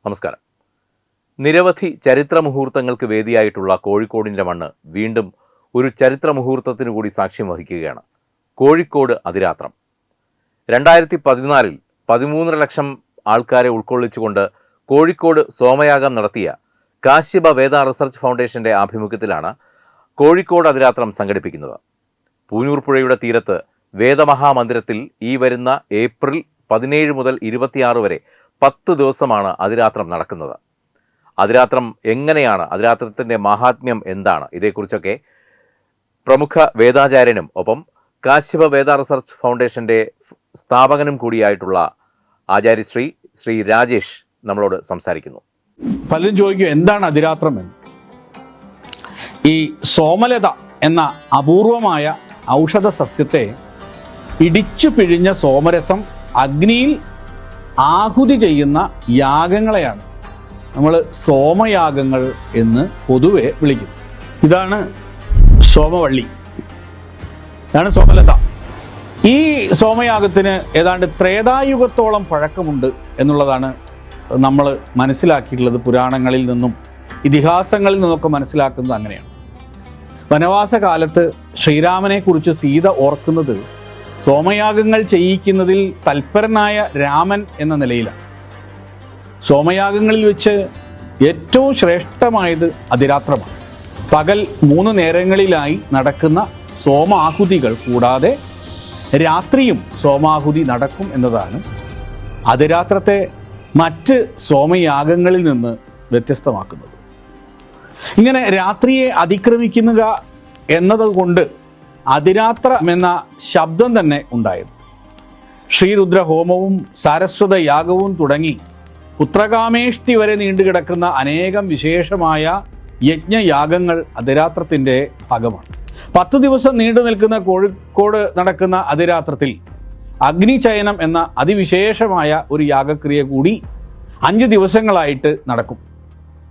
നമസ്കാരം. നിരവധി ചരിത്ര മുഹൂർത്തങ്ങൾക്ക് വേദിയായിട്ടുള്ള കോഴിക്കോടിൻ്റെ മണ്ണ് വീണ്ടും ഒരു ചരിത്ര മുഹൂർത്തത്തിനു കൂടി സാക്ഷ്യം വഹിക്കുകയാണ്. കോഴിക്കോട് അതിരാത്രം 2014 13 ലക്ഷം ആൾക്കാരെ ഉൾക്കൊള്ളിച്ചുകൊണ്ട് കോഴിക്കോട് സോമയാഗം നടത്തിയ കാശ്യപ വേദ റിസർച്ച് ഫൗണ്ടേഷന്റെ ആഭിമുഖ്യത്തിലാണ് കോഴിക്കോട് അതിരാത്രം സംഘടിപ്പിക്കുന്നത്. പൂഞ്ഞൂർ പുഴയുടെ തീരത്ത് വേദമഹാമന്ദിരത്തിൽ ഈ വരുന്ന ഏപ്രിൽ 17 മുതൽ 26 വരെ 10 ദിവസമാണ് അതിരാത്രം നടക്കുന്നത്. അതിരാത്രം എങ്ങനെയാണ്, അതിരാത്രത്തിൻ്റെ മഹാത്മ്യം എന്താണ്, ഇതേക്കുറിച്ചൊക്കെ പ്രമുഖ വേദാചാര്യനും ഒപ്പം കാശ്യപ വേദ റിസർച്ച് ഫൗണ്ടേഷന്റെ സ്ഥാപകനും കൂടിയായിട്ടുള്ള ശ്രീ രാജേഷ് നമ്മളോട് സംസാരിക്കുന്നു. പലരും ചോദിക്കും എന്താണ് അതിരാത്രം എന്ന്. ഈ സോമലത എന്ന അപൂർവമായ ഔഷധ സസ്യത്തെ ഇടിച്ചു പിഴിഞ്ഞ സോമരസം അഗ്നിയിൽ ആഹുതി ചെയ്യുന്ന യാഗങ്ങളെയാണ് നമ്മൾ സോമയാഗങ്ങൾ എന്ന് പൊതുവെ വിളിക്കുന്നത്. ഇതാണ് സോമവള്ളി, ഇതാണ് സോമലത. ഈ സോമയാഗത്തിന് ഏതാണ്ട് ത്രേതായുഗത്തോളം പഴക്കമുണ്ട് എന്നുള്ളതാണ് നമ്മൾ മനസ്സിലാക്കിയിട്ടുള്ളത്. പുരാണങ്ങളിൽ നിന്നും ഇതിഹാസങ്ങളിൽ നിന്നൊക്കെ മനസ്സിലാക്കുന്നത് അങ്ങനെയാണ്. വനവാസ കാലത്ത് ശ്രീരാമനെ കുറിച്ച് സീത ഓർക്കുന്നത് സോമയാഗങ്ങൾ ചെയ്യിക്കുന്നതിൽ തൽപരനായ രാമൻ എന്ന നിലയിലാണ്. സോമയാഗങ്ങളിൽ വെച്ച് ഏറ്റവും ശ്രേഷ്ഠമായത് അതിരാത്രമാണ്. പകൽ 3 നേരങ്ങളിലായി നടക്കുന്ന സോമാഹുതികൾ കൂടാതെ രാത്രിയും സോമാഹുതി നടക്കും എന്നതാണ് അതിരാത്രത്തെ മറ്റ് സോമയാഗങ്ങളിൽ നിന്ന് വ്യത്യസ്തമാക്കുന്നത്. ഇങ്ങനെ രാത്രിയെ അതിക്രമിക്കുക എന്നതുകൊണ്ട് അതിരാത്രം എന്ന ശബ്ദം തന്നെ ഉണ്ടായത്. ശ്രീരുദ്രഹോമവും സാരസ്വത യാഗവും തുടങ്ങി പുത്രകാമേഷ്ടി വരെ നീണ്ടുകിടക്കുന്ന അനേകം വിശേഷമായ യജ്ഞയാഗങ്ങൾ അതിരാത്രത്തിൻ്റെ ഭാഗമാണ്. 10 ദിവസം നീണ്ടു നിൽക്കുന്ന കോഴിക്കോട് നടക്കുന്ന അതിരാത്രത്തിൽ അഗ്നിചയനം എന്ന അതിവിശേഷമായ ഒരു യാഗക്രിയ കൂടി 5 ദിവസങ്ങളായിട്ട് നടക്കും.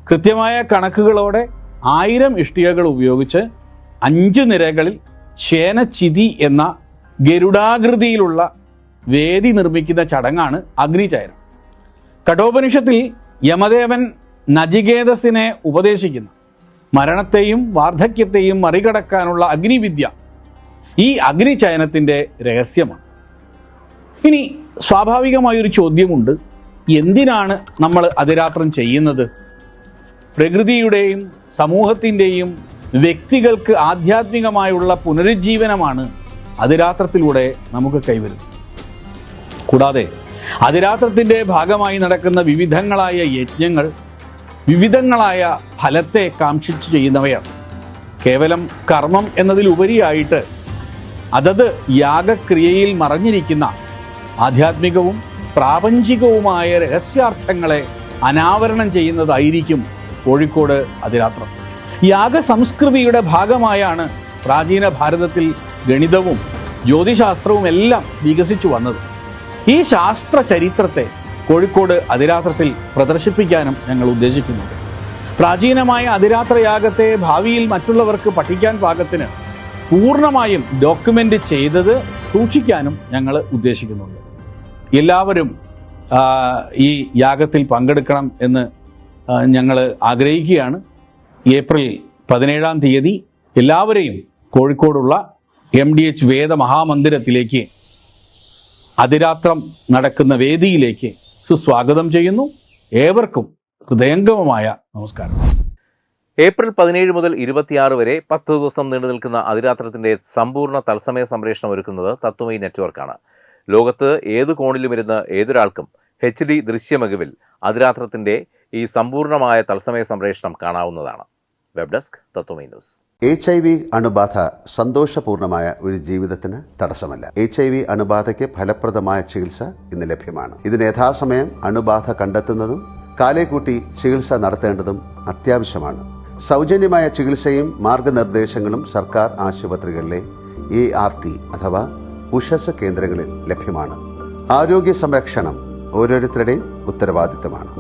കൃത്യമായ കണക്കുകളോടെ 1000 ഇഷ്ടികകൾ ഉപയോഗിച്ച് 5 നിരകളിൽ ശേനചിതി എന്ന ഗരുഡാകൃതിയിലുള്ള വേദി നിർമ്മിക്കുന്ന ചടങ്ങാണ് അഗ്നിചയനം. കഠോപനിഷത്തിൽ യമദേവൻ നചികേതസിനെ ഉപദേശിക്കുന്ന മരണത്തെയും വാർദ്ധക്യത്തെയും മറികടക്കാനുള്ള അഗ്നിവിദ്യ ഈ അഗ്നിചയനത്തിൻ്റെ രഹസ്യമാണ്. ഇനി സ്വാഭാവികമായൊരു ചോദ്യമുണ്ട്, എന്തിനാണ് നമ്മൾ അതിരാത്രം ചെയ്യുന്നത്? പ്രകൃതിയുടെയും സമൂഹത്തിൻ്റെയും വ്യക്തികൾക്ക് ആധ്യാത്മികമായുള്ള പുനരുജ്ജീവനമാണ് അതിരാത്രത്തിലൂടെ നമുക്ക് കൈവരുന്നത്. കൂടാതെ അതിരാത്രത്തിൻ്റെ ഭാഗമായി നടക്കുന്ന വിവിധങ്ങളായ യജ്ഞങ്ങൾ വിവിധങ്ങളായ ഫലത്തെ കാംക്ഷിച്ച് ചെയ്യുന്നവയാണ്. കേവലം കർമ്മം എന്നതിലുപരിയായിട്ട് അതത് യാഗക്രിയയിൽ മറഞ്ഞിരിക്കുന്ന ആധ്യാത്മികവും പ്രാപഞ്ചികവുമായ രഹസ്യാർത്ഥങ്ങളെ അനാവരണം ചെയ്യുന്നതായിരിക്കും കോഴിക്കോട് അതിരാത്രം. യാഗസംസ്കൃതിയുടെ ഭാഗമായാണ് പ്രാചീന ഭാരതത്തിൽ ഗണിതവും ജ്യോതിശാസ്ത്രവും എല്ലാം വികസിച്ചു വന്നത്. ഈ ശാസ്ത്ര ചരിത്രത്തെ കോഴിക്കോട് അതിരാത്രത്തിൽ പ്രദർശിപ്പിക്കാനും ഞങ്ങൾ ഉദ്ദേശിക്കുന്നുണ്ട്. പ്രാചീനമായ അതിരാത്രയാഗത്തെ ഭാവിയിൽ മറ്റുള്ളവർക്ക് പഠിക്കാൻ പാകത്തിന് പൂർണ്ണമായും ഡോക്യുമെൻ്റ് ചെയ്തത് സൂക്ഷിക്കാനും ഞങ്ങൾ ഉദ്ദേശിക്കുന്നുണ്ട്. എല്ലാവരും ഈ യാഗത്തിൽ പങ്കെടുക്കണം എന്ന് ഞങ്ങൾ ആഗ്രഹിക്കുകയാണ്. ഏപ്രിൽ 17-ാം തീയതി എല്ലാവരെയും കോഴിക്കോടുള്ള MDH വേദ മഹാമന്ദിരത്തിലേക്ക് അതിരാത്രം നടക്കുന്ന വേദിയിലേക്ക് സുസ്വാഗതം ചെയ്യുന്നു. ഏവർക്കും ഹൃദയംഗമമായ നമസ്കാരം. ഏപ്രിൽ 17 മുതൽ 26 വരെ 10 ദിവസം നീണ്ടു നിൽക്കുന്ന അതിരാത്രത്തിൻ്റെ സമ്പൂർണ്ണ തത്സമയ സംപ്രേഷണം ഒരുക്കുന്നത് തത്വമയി നെറ്റ്വർക്കാണ്. ലോകത്ത് ഏത് കോണിലുമിരുന്ന് ഏതൊരാൾക്കും HD ദൃശ്യമികവിൽ അതിരാത്രത്തിൻ്റെ ഈ സമ്പൂർണ്ണമായ തത്സമയ സംപ്രേഷണം കാണാവുന്നതാണ്. Web desk Tatwamayi news. HIV അണുബാധ സന്തോഷപൂർണമായ ഒരു ജീവിതത്തിന് തടസ്സമല്ല. HIV അണുബാധയ്ക്ക് ഫലപ്രദമായ ചികിത്സ ഇന്ന് ലഭ്യമാണ്. ഇതിന് യഥാസമയം അണുബാധ കണ്ടെത്തുന്നതും കാലേക്കൂട്ടി ചികിത്സ നടത്തേണ്ടതും അത്യാവശ്യമാണ്. സൗജന്യമായ ചികിത്സയും മാർഗനിർദ്ദേശങ്ങളും സർക്കാർ ആശുപത്രികളിലെ ART അഥവാ ഉഷസ് കേന്ദ്രങ്ങളിൽ ലഭ്യമാണ്. ആരോഗ്യ സംരക്ഷണം ഓരോരുത്തരുടെയും ഉത്തരവാദിത്തമാണ്.